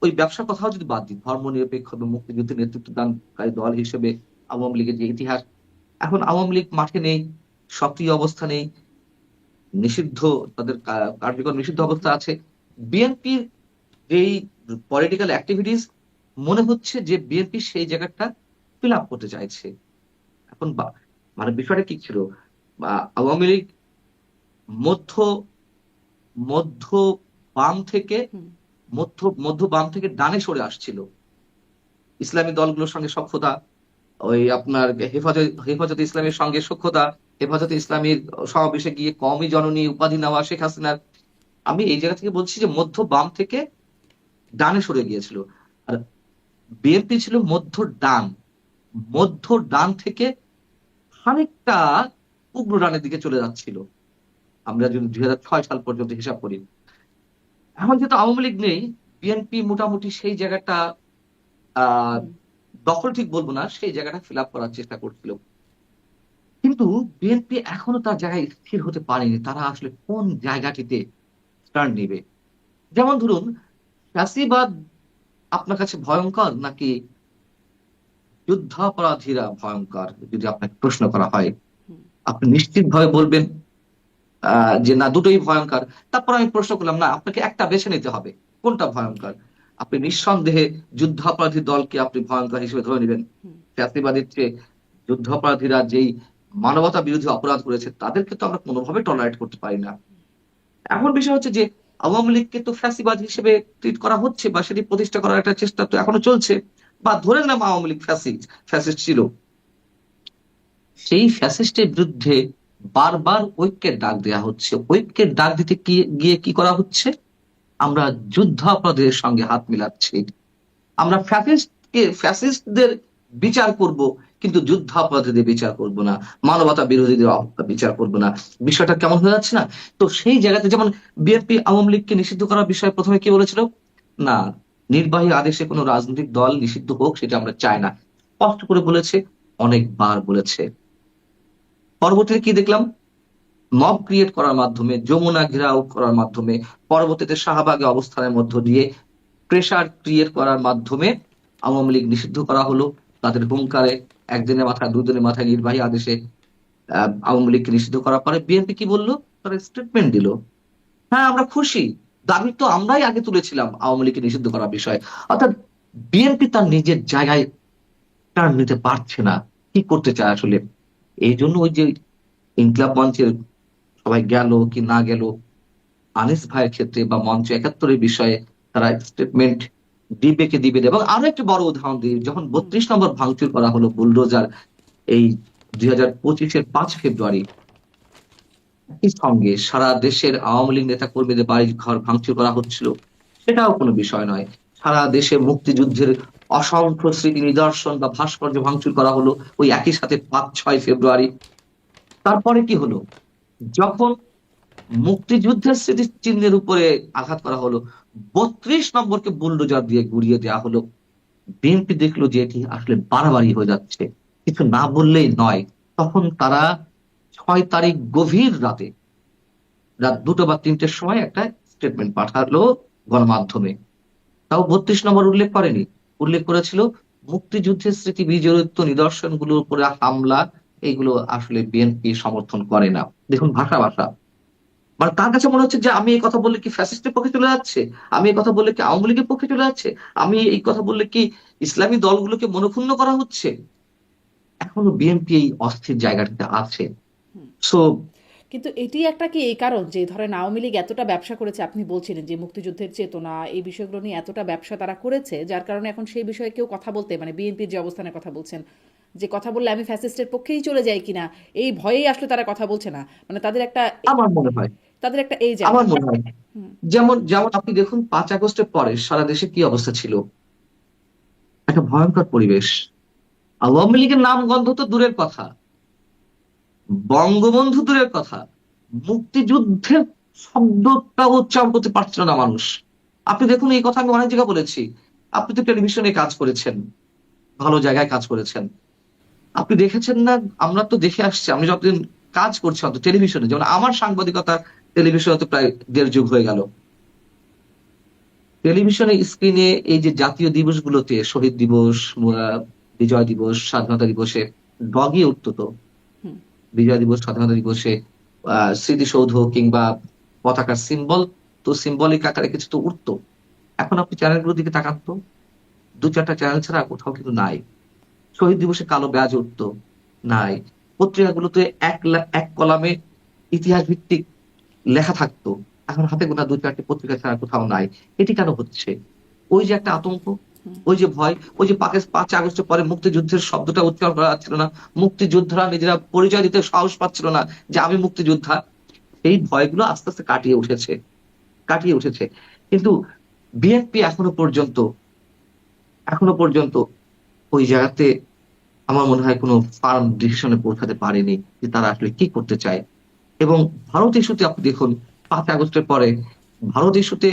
ওই ব্যবসার কথাও যদি বাদ দিই, ধর্ম নিরপেক্ষ এবং মুক্তিযুদ্ধের নেতৃত্ব দানকারী দল হিসেবে আওয়ামী লীগের যে ইতিহাস, এখন আওয়ামী লীগ মাঠে নেই, সক্রিয় অবস্থা নেই, নিষিদ্ধ, তাদের কার্যকর নিষিদ্ধ হুম, অবস্থা হুম, আছে। বিএনপির যেই পলিটিক্যাল অ্যাক্টিভিটিস, মনে হচ্ছে যে বিএনপি সেই জায়গাটা ফিল আপ করতে চাইছে। এখন মানে বিষয়টা কি ছিল, বা আওয়ামী লীগ মধ্য মধ্য বাম থেকে হুম, মধ্য মধ্য বাম থেকে ডানে সরে আসছিল। ইসলামী দলগুলোর সঙ্গে সখ্যতা, ওই আপনার হেফাজতে ইসলামের সঙ্গে সখ্যতা, হেফাজতে ইসলামীর সমাবেশে গিয়ে কওমি জননী উপাধি নেওয়া শেখ হাসিনার। আমি এই জায়গা থেকে বলছি যে মধ্য বাম থেকে ডানে সরে গিয়েছিল। আর বিএনপি ছিল মধ্য ডান, মধ্য ডান থেকে খানিকটা উগ্র ডানের দিকে চলে যাচ্ছিল, আমরা যদি 2006 সাল পর্যন্ত হিসাব করি। এখন যেহেতু আওয়ামী লীগ নেই, বিএনপি মোটামুটি সেই জায়গাটা আহ হুম। দখল ঠিক বলবো না, সেই জায়গাটা ফিল আপ করার চেষ্টা করছিল। কিন্তু বিএনপি এখনো তার জায়গায় স্থির হতে পারেনি, তারা আসলে কোন জায়গাটিতে স্ট্যান্ড নিবে। যেমন ধরুন, ফ্যাসিবাদ আপনার কাছে ভয়ঙ্কর নাকি যুদ্ধাপরাধীরা ভয়ঙ্কর, যদি আপনাকে প্রশ্ন করা হয়, হুম, আপনি নিশ্চিত ভাবে বলবেন যে না, দুটোই ভয়ঙ্কর। তারপর আমি প্রশ্ন করলাম, না, আপনাকে একটা বেছে নিতে হবে, কোনটা ভয়ঙ্কর? আপনি নিঃসন্দেহে যুদ্ধাপরাধী দলকে আপনি ভয়ঙ্কর হিসেবে ধরে নেবেন। হুম, ফ্যাসিবাদের চেয়ে যুদ্ধাপরাধীরা যেই মানবতা বিরোধী অপরাধ করেছে, তাদেরকে তো আমরা কোনোভাবে টলারেট করতে পারি না। এখন বিষয় হচ্ছে যে আওয়ামী লীগকে তো ফ্যাসিবাদ হিসেবে ট্রিট করা হচ্ছে, বা সেটি প্রতিষ্ঠা করার একটা চেষ্টা তো এখনো চলছে। বা ধরে নিলাম আওয়ামী লীগ ফ্যাসিস্ট ছিল, সেই ফ্যাসিস্টের বিরুদ্ধে বারবার ঐক্যের ডাক দেওয়া হচ্ছে। ঐক্যের ডাক দিতে গিয়ে কি করা হচ্ছে, আমরা যুদ্ধাপরাধীদের সঙ্গে হাত মিলাচ্ছি। আমরা ফ্যাসিস্টদের বিচার করব, কিন্তু যুদ্ধাপরাধীদের বিচার করব না, মানবতা বিরোধীদের বিচার করব না। বিষয়টা কেমন হয়ে যাচ্ছে না? তো সেই জায়গাতে যেমন বিএনপি আওয়ামী লীগকে নিষিদ্ধ করার বিষয়ে প্রথমে কি বলেছিল, না, নির্বাহী আদেশে কোনো রাজনৈতিক দল নিষিদ্ধ হোক সেটা আমরা চাই না। স্পষ্ট করে বলেছে, অনেকবার বলেছে। পরবর্তীতে কি দেখলাম? মব ক্রিয়েট করার মাধ্যমে, যমুনা ঘেরাও করার মাধ্যমে, পরবর্তীতে শাহবাগে অবস্থানের মধ্য দিয়ে প্রেসার ক্রিয়েট করার মাধ্যমে আওয়ামী লীগ নিষিদ্ধ করা হলো। তাদের হুঙ্কারে একদিনের মাথায়, দুদিনের মাথায় নির্বাহী আদেশে আওয়ামী লীগকে নিষিদ্ধ করার পরে বিএনপি কি বললো? তারা স্টেটমেন্ট দিল, হ্যাঁ আমরা খুশি, দাবি তো আমরাই আগে তুলেছিলাম আওয়ামী লীগকে নিষিদ্ধ করার বিষয়ে। অর্থাৎ বিএনপি তার নিজের জায়গায় টার্ন নিতে পারছে না, কি করতে চায় আসলে। এই জন্য ওই যে ইনকিলাব মঞ্চের সবাই গেল কি না গেল, আনিস ভাইয়ের ক্ষেত্রে বা মঞ্চ একাত্তরের বিষয়ে তারা স্টেটমেন্ট দিবে কি দিবে না। এবং আরো একটা বড় উদাহরণ দিই, যখন 32 নম্বর ভাঙচুর করা হলো বুলডোজার, এই 2025-এর 5 ফেব্রুয়ারি, একই সঙ্গে সারা দেশের আওয়ামী লীগ নেতা কর্মীদের বাড়ি ঘর ভাঙচুর করা হচ্ছিল, সেটাও কোনো বিষয় নয়। সারা দেশে মুক্তিযুদ্ধের অসংখ্য স্মৃতি নিদর্শন বা ভাস্কর্য ভাঙচুর করা হলো ওই একই সাথে 5-6 ফেব্রুয়ারি। তারপরে কি হলো? যখন মুক্তিযুদ্ধের স্মৃতিচিহ্নের উপরে আঘাত করা হলো, 32 নম্বরকে বুলডোজার দিয়ে গুড়িয়ে দেওয়া হলো। বিএনপি দেখলো যে এটি আসলে বাড়াবাড়ি হয়ে যাচ্ছে, কিছু না বললেই নয়। তখন তারা 6 তারিখ গভীর রাতে, রাত 2টা বা 3টের সময় একটা স্টেটমেন্ট পাঠালো গণমাধ্যমে। তাও 32 নম্বর উল্লেখ করেনি, উল্লেখ করেছিল মুক্তিযুদ্ধের স্মৃতি বিজড়িত নিদর্শনগুলোর উপরে হামলা, এগুলো আসলে বিএনপি সমর্থন করে না। দেখুন ভাষা ভাষা, মানে তার কাছে মনে হচ্ছে যে আমি এই কথা বললে কি ফ্যাসিস্টের পক্ষে চলে যাচ্ছে, আমি এই কথা বললে কি আওয়ামী লীগের পক্ষে চলে যাচ্ছে, আমি এই কথা বললে কি ইসলামী দলগুলোকে মনক্ষুণ্ণ করা হচ্ছে। এখনো বিএনপি এই অস্থির জায়গাটাতে আছে। সো কিন্তু এটি একটা কি এই কারণ যে ধরেন আওয়ামী লীগ এতটা ব্যবসা করেছে, আপনি বলছিলেন যে মুক্তিযুদ্ধের চেতনা এই বিষয়গুলো নিয়ে এতটা ব্যবসা তারা করেছে, যার কারণে এখন সেই বিষয়ে কেউ কথা বলতে, মানে বিএনপির যে অবস্থানের কথা বলছেন, যে কথা বললে আমি ফ্যাসিস্টের পক্ষেই চলে যাই কিনা, এই ভয়েই আসলে তারা কথা বলছে না, মানে তাদের একটা আমার মনে হয়, তাদের একটা এই আমার জায়গা। মনে হয় হুম। যেমন যেমন আপনি দেখুন 5 আগস্টের পরে সারা দেশে কি অবস্থা ছিল, একটা ভয়ঙ্কর পরিবেশ। আওয়ামী লীগের নাম গন্ধ তো দূরের কথা, বঙ্গবন্ধু দূরের কথা, মুক্তিযুদ্ধের শব্দটা উচ্চারণ করতে পারছিল না মানুষ। আপনি দেখুন, এই কথা আমি অনেক জায়গায় বলেছি, আপনি তো টেলিভিশনে কাজ করেছেন, ভালো জায়গায় কাজ করেছেন, আপনি দেখেছেন না? আমরা তো দেখে আসছি, আমি যতদিন কাজ করছি অন্তত টেলিভিশনে, যেমন আমার সাংবাদিকতা টেলিভিশনে তো প্রায় 1.5 যুগ হয়ে গেল। টেলিভিশনে স্ক্রিনে এই যে জাতীয় দিবসগুলোতে, শহীদ দিবস, বিজয় দিবস, স্বাধীনতা দিবসে ডগই উঠতো তো। হুম। বিজয় দিবস, স্বাধীনতা দিবসে স্মৃতিসৌধ কিংবা পতাকার সিম্বল, তো সিম্বলিক আকারে কিছু তো উঠতো। এখন আপনি চ্যানেলগুলোর দিকে তাকান তো, 2-4টা চ্যানেল ছাড়া কোথাও কিন্তু নাই। শহীদ দিবসে কালো ব্যাজ উঠতো, নাই। পত্রিকাগুলোতে এক কলামে ইতিহাস ভিত্তিক লেখা থাকতো, এখন হাতে গোনা 2-4টি পত্রিকা ছাড়া কোথাও নাই। এটি কেন হচ্ছে? ওই যে একটা আতঙ্ক, ওই যে ভয়, ওই যে 5 আগস্টের পরে মুক্তিযুদ্ধের শব্দটা উচ্চারণ করা যাচ্ছিল না, মুক্তিযোদ্ধারা নিজেরা পরিচয় দিতে সাহস পাচ্ছিল না যে আমি মুক্তিযোদ্ধা। এই ভয়গুলো আস্তে আস্তে কাটিয়ে উঠেছে, কাটিয়ে উঠেছে। কিন্তু বিএনপি এখনো পর্যন্ত ওই জায়গাতে আমার মনে হয় কোনো ফার্ম ডিসিশনে পৌঁছাতে পারেনি যে তারা আসলে কি করতে চায়। এবং ভারত ইস্যুতে আপনি দেখুন, 5 আগস্টের পরে ভারত ইস্যুতে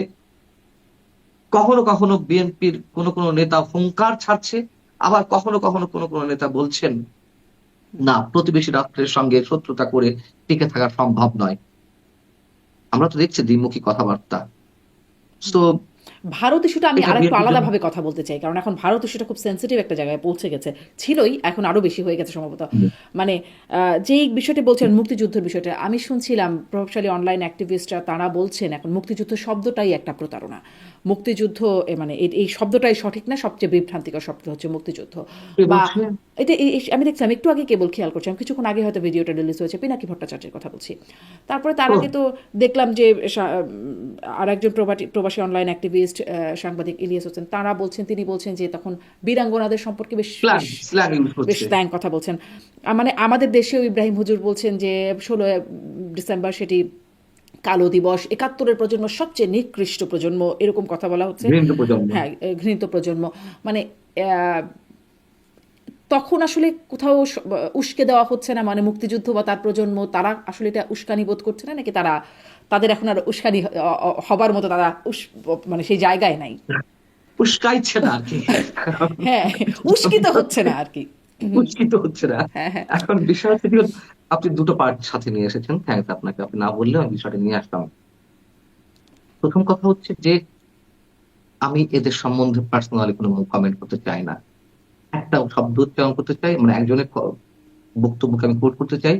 কখনো কখনো বিএনপির কোন কোন নেতা হুঙ্কার ছাড়ছে, আবার কখনো কখনো কোন কোন নেতা বলছেন না, প্রতিবেশী রাষ্ট্রের সঙ্গে শত্রুতা করে টিকে থাকা সম্ভব নয়। আমরা তো দেখছি দ্বিমুখী কথাবার্তা। তো ভারত ইস্যুটা আমি এটা আরেকটু বিএনপির জন্য আলাদাভাবে কথা বলতে চাই, কারণ এখন ভারত ইস্যুটা খুব সেন্সিটিভ একটা জায়গায় পৌঁছে গেছে, ছিলই, এখন আরও বেশি হয়ে গেছে সম্ভবত। মানে যেই বিষয়টি বলছেন মুক্তিযুদ্ধের বিষয়টা, আমি শুনছিলাম প্রভাবশালী অনলাইন অ্যাক্টিভিস্টরা তারা বলছেন এখন মুক্তিযুদ্ধ শব্দটাই একটা প্রতারণা। মুক্তিযুদ্ধ মানে এই শব্দটাই সঠিক না, সবচেয়ে বিভ্রান্তিকর শব্দ হচ্ছে মুক্তিযুদ্ধ। কে বা বলছে? এটা আমি দেখছিলাম একটু আগে কেবল খেয়াল করছিলাম, কিছুক্ষণ আগে হয়তো ভিডিওটা রিলিজ হয়েছে, পিনাকি ভট্টাচার্যের কথা বলছি। তারপরে তার ও, আগে তো দেখলাম যে আর একজন প্রবাসী অনলাইন অ্যাক্টিভিস্ট সাংবাদিক ইলিয়াস হোসেন, তিনি বলছেন যে তখন বীরাঙ্গনাদের সম্পর্কে বেশ স্ল্যাং বেশ স্ল্যাং ইউজ বেশ হচ্ছে। স্ল্যাং কথা বলছেন। মানে আমাদের দেশেও ইব্রাহিম হুজুর বলছেন যে 16 ডিসেম্বর সেটি কালো দিবস, 71-এর প্রজন্ম সবচেয়ে নিকৃষ্ট প্রজন্ম, এরকম কথা বলা হচ্ছে। ঘৃণিত প্রজন্ম। হ্যাঁ, ঘৃণিত প্রজন্ম। মানে তখন আসলে কোথাও উস্কে দেওয়া হচ্ছে না, মানে মুক্তিযুদ্ধ বা তার প্রজন্ম তারা আসলে এটা উস্কানি বোধ করছে না, নাকি তাদের এখন আর উস্কানি হবার মতো তারা মানে সেই জায়গায় নাই? উস্কাইছে না আর কি। হ্যাঁ, উস্কিত হচ্ছে না আর কি। হুম, উস্কিত হচ্ছে না। হ্যাঁ, হ্যাঁ। এখন বিষয় হচ্ছে কি, আপনি দুটো পার্ট সাথে নিয়ে এসেছেন, থ্যাংকস আপনাকে। আপনি না বললেও আমি বিষয়টা নিয়ে আসতাম। প্রথম কথা হচ্ছে যে আমি এদের সম্বন্ধে পার্সোনালি কোনো কমেন্ট করতে চাই না। একটা শব্দ উচ্চারণ করতে চাই, মানে একজনের বক্তব্যকে আমি কোট করতে চাই।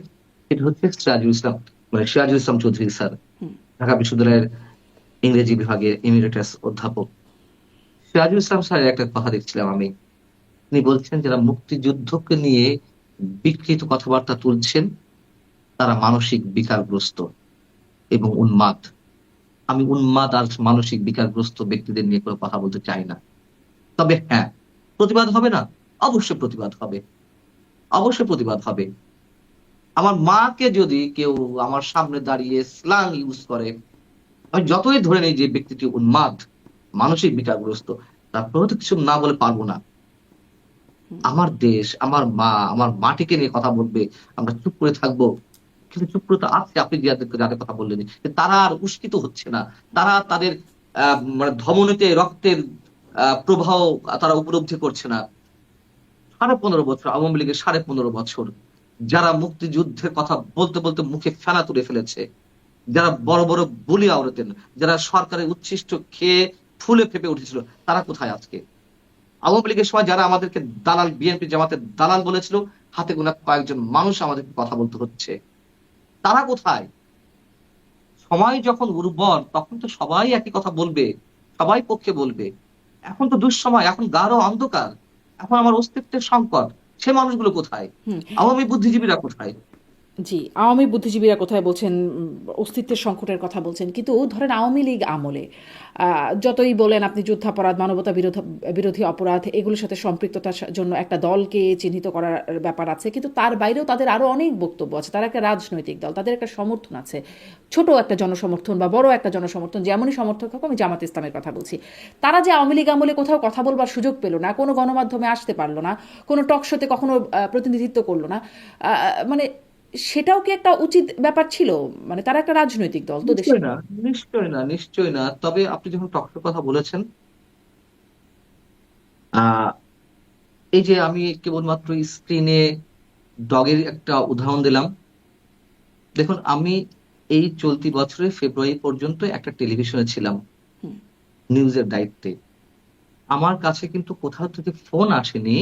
সেটা হচ্ছে সিরাজুল ইসলাম, মানে সিরাজুল ইসলাম চৌধুরী স্যার, হুম, ঢাকা বিশ্ববিদ্যালয়ের ইংরেজি বিভাগের এমিরেটাস অধ্যাপক। সিরাজুল ইসলাম স্যারের একটা কথা দেখছিলাম আমি। তিনি বলছেন যারা মুক্তিযুদ্ধকে নিয়ে বিকৃত কথাবার্তা তুলছেন তারা মানসিক বিকারগ্রস্ত এবং উন্মাদ। আমি উন্মাদ আর মানসিক বিকারগ্রস্ত ব্যক্তিদের নিয়ে কোনো কথা বলতে চাই না। তবে হ্যাঁ, প্রতিবাদ হবে না? অবশ্যই প্রতিবাদ হবে, অবশ্যই প্রতিবাদ হবে। আমার মাকে যদি কেউ আমার সামনে দাঁড়িয়ে স্ল্যাং ইউজ করে, আমি যতই ধরে নিই যে ব্যক্তিটি উন্মাদ, মানসিক বিকারগ্রস্ত, তারপরেও তো কিছু না বলে পারবো না। হুম, আমার দেশ, আমার মা, আমার মাটিকে নিয়ে কথা বলবে, আমরা চুপ করে থাকবো? কিন্তু চুপ করে তো আছে। আপনি যাদের যাদের কথা বললেন, যে তারা আর উস্কিত হচ্ছে না। তারা তাদের মানে ধমনীতে রক্তের প্রবাহ তারা উপলব্ধি করছে না। 15.5 বছর আওয়ামী লীগের, 15.5 বছর যারা মুক্তিযুদ্ধের কথা বলতে বলতে মুখে ফেনা তুলে ফেলেছে, যারা বড় বড় বুলি আওড়াতেন, যারা সরকারের উচ্ছিষ্ট খেয়ে ফুলে ফেপে উঠেছিল, তারা কোথায় আজকে? আওয়ামী লীগের সময় যারা আমাদেরকে দালাল, বিএনপি জামাতের দালাল বলেছিল, হাতে গোনা কয়েকজন মানুষ আমাদেরকে কথা বলতে হচ্ছে, তারা কোথায়? সময় যখন উর্বর তখন তো সবাই একই কথা বলবে, সবাই পক্ষে বলবে। এখন তো দুঃসময়, এখন গাঢ় অন্ধকার, এখন আমার অস্তিত্বের সংকট। সে মানুষগুলো কোথায়? হুম। আওয়ামী বুদ্ধিজীবীরা কোথায়? জি, আওয়ামী বুদ্ধিজীবীরা কোথায় বলছেন, অস্তিত্বের সংকটের কথা বলছেন। কিন্তু ধরেন আওয়ামী লীগ আমলে যতই বলেন আপনি যুদ্ধাপরাধ, মানবতা বিরোধী অপরাধ এগুলোর সাথে সম্পৃক্ততার জন্য একটা দলকে চিহ্নিত করার ব্যাপার আছে। কিন্তু তার বাইরেও তাদের আরও অনেক বক্তব্য আছে। তারা একটা রাজনৈতিক দল, তাদের একটা সমর্থন আছে। ছোট একটা জনসমর্থন বা বড় একটা জনসমর্থন, যেমনই সমর্থক হোক, আমি জামাত ইসলামের কথা বলছি। তারা যে আওয়ামী লীগ আমলে কোথাও কথা বলবার সুযোগ পেল না, কোনো গণমাধ্যমে আসতে পারলো না, কোনো টক শোতে কখনো প্রতিনিধিত্ব করলো না, মানে সেটাও কি একটা উচিত ব্যাপার ছিল? মানে তারা একটা রাজনৈতিক দল তো দেশে। নিশ্চয় না, নিশ্চয় না, নিশ্চয় না। তবে আপনি যখন টকশোর কথা বলেছেন, আহ এই যে আমি কেবলমাত্র স্ক্রিনে ডগের একটা উদাহরণ দিলাম। দেখুন, আমি এই চলতি বছরের ফেব্রুয়ারি পর্যন্ত একটা টেলিভিশনে ছিলাম, হুম, নিউজের দায়িত্বে। আমার কাছে কিন্তু কোথাও থেকে ফোন আসেনি,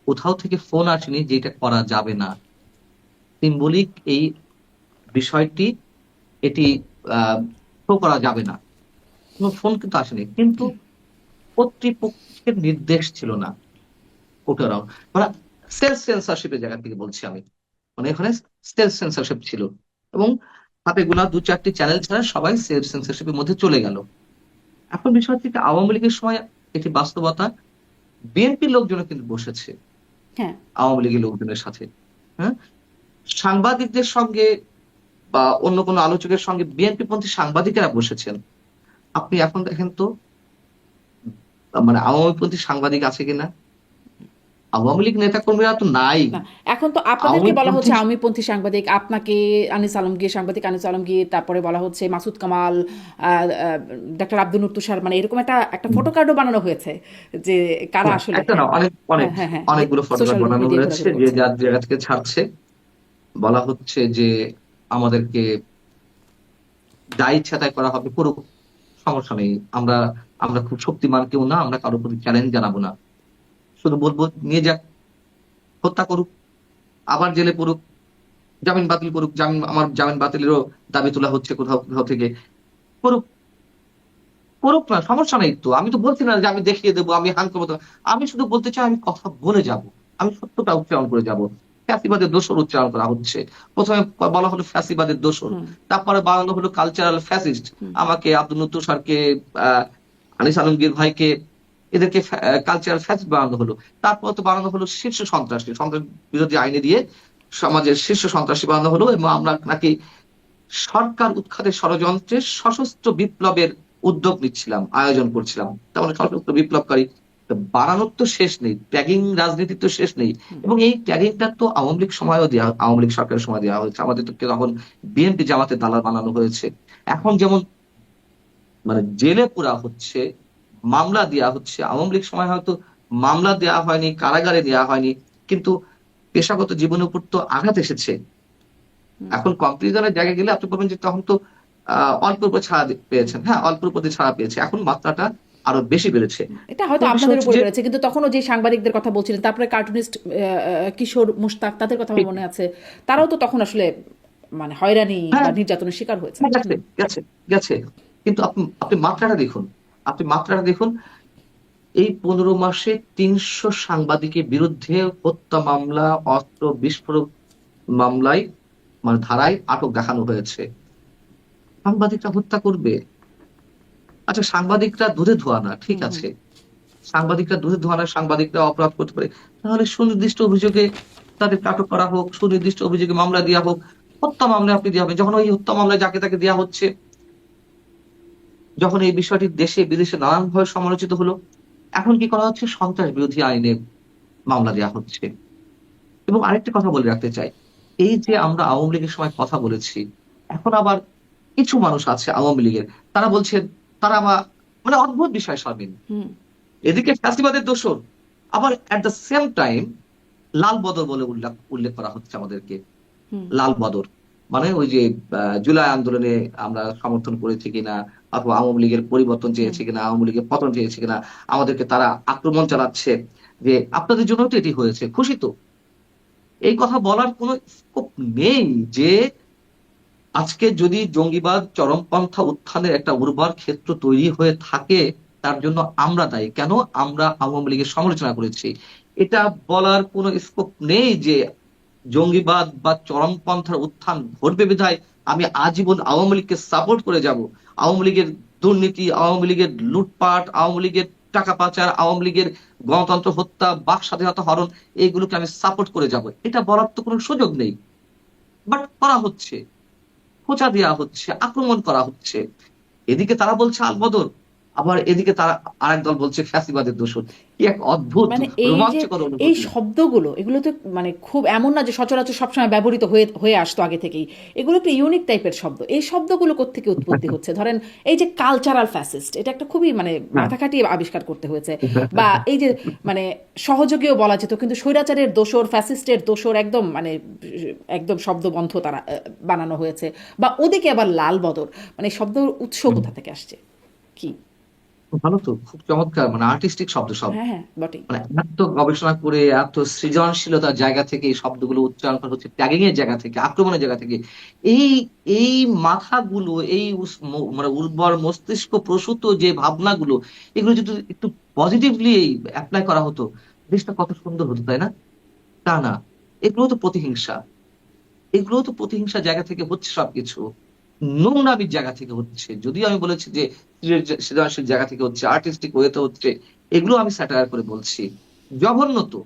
কোথাও থেকে ফোন আসেনি যে এটা করা যাবে না, সিম্বলিক এই বিষয়টি, এটি শো করা যাবে না, কোনো ফোন কিন্তু আসেনি। কিন্তু কর্তৃপক্ষের নির্দেশ ছিল না, ওটার মানে সেলফ সেন্সরশিপের জায়গা থেকে বলছি আমি, মানে এখানে সেলফ সেন্সরশিপ ছিল। এবং হাতে গোনা 2-4টি চ্যানেল ছাড়া সবাই সেলফ সেন্সরশিপের মধ্যে চলে গেল। এখন বিষয় হচ্ছে যে আওয়ামী লীগের সময় এটি বাস্তবতা। বিএনপির লোকজন কিন্তু বসেছে হ্যাঁ। আওয়ামী লীগের লোকজনের সাথে। হ্যাঁ, সাংবাদিকদের সঙ্গে বা অন্য কোনো আলোচকের সঙ্গে বিএনপি পন্থী সাংবাদিকেরা বসেছেন। আপনি এখন দেখেন তো, মানে আওয়ামী পন্থী সাংবাদিক আছে কিনা? আওয়ামী লীগ নেতা কর্মীরা তো নাই। না, এখন তো আপনাদেরকে আওয়ামী বলা পন্থী হচ্ছে আওয়ামীপন্থী সাংবাদিক, আপনাকে আনিস আলমগীর, সাংবাদিক আনিস আলমগীর, তারপরে বলা হচ্ছে মাসুদ কামাল, ডাক্তার আব্দুল নূর তুষার, মানে এরকম একটা একটা ফটো কার্ডও বানানো হয়েছে যে কারা হ্যাঁ, আসলে। একটা না, হ্যাঁ, অনেক অনেক হ্যাঁ, হ্যাঁ, হ্যাঁ, অনেকগুলো ফটোগ্রাফ সোশ্যাল বানানো মিডিয়ায় হয়েছে, ঘোরাঘুরি যে করছে। যার জায়গা থেকে ছাড়ছে। বলা হচ্ছে যে আমাদেরকে যা ইচ্ছা তাই করা হবে, করুক, সমস্যা নেই। আমরা আমরা খুব শক্তিমান কেউ না, আমরা কারোর প্রতি চ্যালেঞ্জ জানাবো না। শুধু বলবো নিয়ে যাক, হত্যা করুক, আবার জেলে পড়ুক, জামিন বাতিল করুক, আমার জামিন বাতিলেরও দাবি তোলা হচ্ছে কোথাও কোথাও থেকে। করুক, করুক না, সমস্যা নেই তো। আমি তো বলছি না যে আমি দেখিয়ে দেবো, আমি হান করবো। আমি শুধু বলতে চাই আমি কথা বলে যাব, আমি সত্যটা উচ্চারণ করে যাব। ফ্যাসিবাদের দোষর উচ্চারণ করা হচ্ছে। প্রথমে বলা হলো ফ্যাসিবাদের দোষর, হুম, তারপরে বানানো হলো কালচারাল ফ্যাসিস্ট। হুম, আমাকে, আব্দুল নূর স্যারকে, আহ আনিস আলমগীর ভাইকে, এদেরকে কালচারাল ফ্যাসিস্ট বানানো হলো। তারপর তো বানানো হলো শীর্ষ সন্ত্রাসী, সন্ত্রাস বিরোধী আইনে দিয়ে সমাজের শীর্ষ সন্ত্রাসী বানানো হলো। এবং আমরা নাকি সরকার উৎখাতের ষড়যন্ত্রে সশস্ত্র বিপ্লবের উদ্যোগ নিচ্ছিলাম, আয়োজন করছিলাম। তার মানে সশস্ত্র বিপ্লবকারী। তো বাড়ানোর তো শেষ নেই, ট্যাগিং রাজনীতির তো শেষ নেই। হুম, এবং এই ট্যাগিংটা তো আওয়ামী লীগ সময়ও দেওয়া, আওয়ামী লীগ সরকারের সময় দেওয়া হয়েছে। আমাদের তো তখন বিএনপি জামাতে দালাল বানানো হয়েছে। এখন যেমন মানে জেলে পুরা হচ্ছে, মামলা দেওয়া হচ্ছে, আওয়ামী লীগ সময় হয়তো মামলা দেওয়া হয়নি, কারাগারে দেওয়া হয়নি, কিন্তু পেশাগত জীবনের উপর তো আঘাত এসেছে। হুম। এখন কম্পারিজনের জায়গায় গেলে আপনি বলবেন যে তখন তো অল্প উপর ছাড়া পেয়েছেন, হ্যাঁ অল্প উপর দিয়ে ছাড়া পেয়েছে, এখন মাত্রাটা আরো বেশি বেড়েছে। এটা হয়তো এখন বিষয় আপনাদের হচ্ছে উপরে যে বেড়েছে, কিন্তু তখনও যে সাংবাদিকদের কথা বলছিলেন, তারপরে কার্টুনিস্ট কিশোর মুশতাক, তাদের কথা আমার ঠিক, মনে আছে, তারাও তো তখন আসলে মানে হয়রানি বা হ্যাঁ নির্যাতনের শিকার হয়েছেন। হ্যাঁ, গেছে গেছে গেছে, কিন্তু আপনি আপনি মাত্রাটা দেখুন, আপনি মাত্রাটা দেখুন। এই 15 মাসে 300 সাংবাদিকের বিরুদ্ধে হত্যা মামলা, অস্ত্র বিস্ফোরক মামলায়, মানে ধারায় আটক দেখানো হয়েছে। সাংবাদিকরা হত্যা করবে? আচ্ছা, সাংবাদিকরা দুধে ধোয়া না, ঠিক হুম, হুম, আছে, সাংবাদিকরা দুধে ধোয়া না, সাংবাদিকরা অপরাধ করতে পারে, তাহলে সুনির্দিষ্ট অভিযোগে তাদের আটক করা হোক, সুনির্দিষ্ট অভিযোগে মামলা দেওয়া হোক। হত্যা মামলায় আপনি দেওয়া হবে, যখন ওই হত্যা মামলায় যাকে তাকে দেওয়া হচ্ছে, যখন এই বিষয়টি দেশে বিদেশে নানানভাবে সমালোচিত হলো, এখন কি করা হচ্ছে? সন্ত্রাস বিরোধী আইনে মামলা দেওয়া হচ্ছে। এবং আরেকটা কথা বলে রাখতে চাই, এই যে আমরা আওয়ামী লীগের সময় কথা বলেছি, এখন আবার কিছু মানুষ আছে আওয়ামী লীগের, তারা বলছে, তারা আবার মানে অদ্ভুত বিষয় শারমিন, হুম, এদিকে ফ্যাসিবাদের দোষর, আবার এট দ্য সেম টাইম লাল বদর বলে উল্লেখ উল্লেখ করা হচ্ছে আমাদেরকে। হুম, লাল বদর মানে ওই যে জুলাই আন্দোলনে আমরা সমর্থন করেছি কিনা, অথবা আওয়ামী লীগের পরিবর্তন হুম। চেয়েছে কিনা, আওয়ামী লীগের পতন চেয়েছে কিনা, আমাদেরকে তারা আক্রমণ চালাচ্ছে, যে আপনাদের জন্য তো এটি হয়েছে, খুশি তো? এই কথা বলার কোনো স্কোপ নেই যে আজকে যদি জঙ্গিবাদ চরমপন্থা উত্থানের একটা উর্বর ক্ষেত্র তৈরি হয়ে থাকে, তার জন্য আমরা দায়ী কেন? আমরা আওয়ামী লীগের সমালোচনা করেছি, এটা বলার কোনো স্কোপ নেই যে জঙ্গিবাদ বা চরমপন্থার উত্থান ঘটবে বিধায় আমি আজীবন আওয়ামী লীগকে সাপোর্ট করে যাব, আওয়ামী লীগের দুর্নীতি, আওয়ামী লীগের লুটপাট, আওয়ামী লীগের টাকা পাচার, আওয়ামী লীগের গণতন্ত্র হত্যা, বাক স্বাধীনতা হরণ, এইগুলোকে আমি সাপোর্ট করে যাব, এটা বলার তো কোনো সুযোগ নেই। বাট করা হচ্ছে, খোঁচা দেওয়া হচ্ছে, আক্রমণ করা হচ্ছে। এদিকে তারা বলছে আলবদর, আবার এদিকে তারা আরেক দল বলছে ফ্যাসিবাদের দোষর। কি এক অদ্ভুত মানে এই যে রোমাঞ্চকর এই অনুভূতি। শব্দগুলো, এগুলো তো মানে খুব এমন না যে সচরাচর সবসময় ব্যবহৃত হয়ে হয়ে আসতো আগে থেকেই। এগুলো একটু ইউনিক টাইপের শব্দ। এই শব্দগুলো কোত্থেকে উৎপত্তি হচ্ছে? ধরেন এই যে কালচারাল ফ্যাসিস্ট, এটা একটা খুবই মানে হ্যাঁ। মাথা খাটিয়ে আবিষ্কার করতে হয়েছে। বা এই যে মানে সহযোগীও বলা যেত, কিন্তু স্বৈরাচারের দোসর, ফ্যাসিস্টের দোসর, একদম মানে একদম শব্দবন্ধ তারা বানানো হয়েছে। বা ওদিকে আবার লাল বদর, মানে শব্দ উৎস কোথা থেকে আসছে, কি? ভালো তো, খুব চমৎকার, মানে আর্টিস্টিক শব্দ সব। হ্যাঁ, হ্যাঁ, বটেই। মানে এত গবেষণা করে, এত সৃজনশীলতার জায়গা থেকে এই শব্দগুলো উচ্চারণ করা হচ্ছে, ট্যাগিং এর জায়গা থেকে, আক্রমণের জায়গা থেকে। এই এই মাথাগুলো, এই মানে উর্বর মস্তিষ্ক প্রসূত যে ভাবনাগুলো, এগুলো যদি একটু পজিটিভলি অ্যাপ্লাই করা হতো, দেশটা কত সুন্দর হতো, তাই না? তা না, এগুলো তো প্রতিহিংসা, এগুলো তো প্রতিহিংসা জায়গা থেকে হচ্ছে সবকিছু, নোংরামির জায়গা থেকে হচ্ছে। যদিও আমি বলেছি যে সৃজনশীল জায়গা থেকে হচ্ছে, আর্টিস্টিক ওয়েতে হচ্ছে, এগুলো আমি স্যাটায়ার করে বলছি। জঘন্য তো,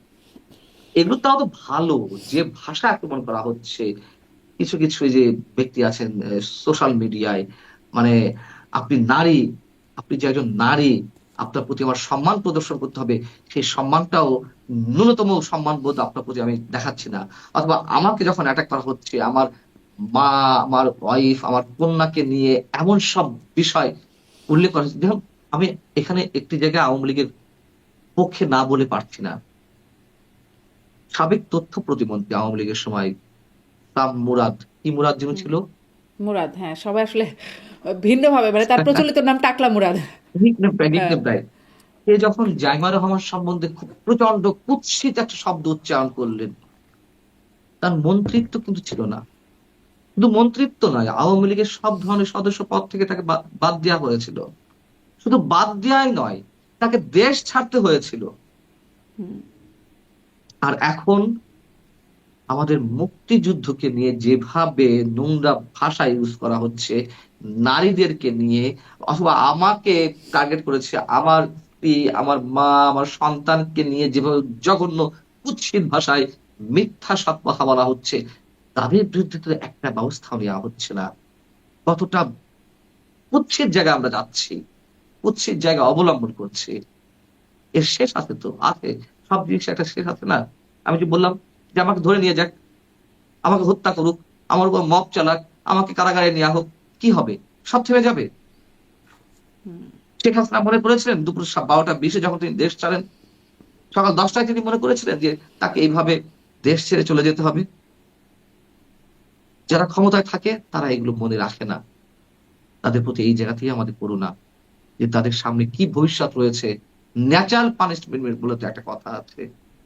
এগুলো তাও তো ভালো, যে ভাষা আক্রমণ করা হচ্ছে। কিছু কিছু এই যে ব্যক্তি আছেন সোশ্যাল মিডিয়ায়, মানে আপনি নারী, আপনি যে একজন নারী, আপনার প্রতি আমার সম্মান প্রদর্শন করতে হবে, সেই সম্মানটাও, ন্যূনতম সম্মান বোধ আপনার প্রতি আমি দেখাচ্ছি না। অথবা আমাকে যখন অ্যাটাক করা হচ্ছে, আমার মা, আমার ওয়াইফ, আমার কন্যাকে নিয়ে এমন সব বিষয় উল্লেখ করা হচ্ছে, দেখুন, আমি এখানে একটি জায়গায় আওয়ামী লীগের পক্ষে না বলে পারছি না। সাবেক তথ্য প্রতিমন্ত্রী আওয়ামী লীগের সময় সাম মুরাদ, কি মুরাদ যেন ছিল, মুরাদ, হ্যাঁ, সবাই আসলে ভিন্নভাবে, মানে তার প্রচলিত নাম টাকলা মুরাদ। নিকনেম প্রায়, হ্যাঁ। নিকনেম প্রায়। সে যখন জাইমা রহমান সম্বন্ধে খুব প্রচন্ড কুৎসিত একটা শব্দ উচ্চারণ করলেন, তার মন্ত্রিত্ব কিন্তু ছিল না। শুধু মন্ত্রিত্ব নয়, আওয়ামী লীগের সব ধরনের সদস্য পদ থেকে তাকে বাদ দেওয়া হয়েছিল। শুধু বাদ দেওয়াই নয়, তাকে দেশ ছাড়তে হয়েছিল। আর এখন আমাদের মুক্তিযুদ্ধকে নিয়ে যেভাবে নোংরা ভাষা ইউজ করা হচ্ছে, নারীদেরকে নিয়ে, অথবা আমাকে টার্গেট করেছে, আমার স্ত্রী, আমার মা, আমার সন্তানকে নিয়ে যেভাবে জঘন্য কুৎসিত ভাষায় মিথ্যা সব কথা বলা হচ্ছে, তাদের বিরুদ্ধে তো একটা ব্যবস্থা নেওয়া হচ্ছে না। কতটা কুৎসিত জায়গায় আমরা যাচ্ছি, কুৎসিত জায়গা অবলম্বন করছি। এর শেষ আছে তো, আছে, সব জিনিস একটা শেষ আছে না? আমি যে বললাম যে আমাকে ধরে নিয়ে যাক, আমাকে হত্যা করুক, আমার উপর মব চালাক, আমাকে কারাগারে নেওয়া হোক, কি হবে? সব থেমে যাবে? শেখ হাসিনা মনে করেছিলেন দুপুর 12টা 20-এ যখন তিনি দেশ ছাড়েন, সকাল 10টায় তিনি মনে করেছিলেন যে তাকে এইভাবে দেশ ছেড়ে চলে যেতে হবে? যারা ক্ষমতায় থাকে তারা এগুলো মনে রাখে না। তাদের প্রতি এই জায়গাতেই আমাদের করুণা যে তাদের সামনে কি ভবিষ্যৎ রয়েছে। ন্যাচারাল পানিশমেন্ট বলে তো একটা কথা আছে।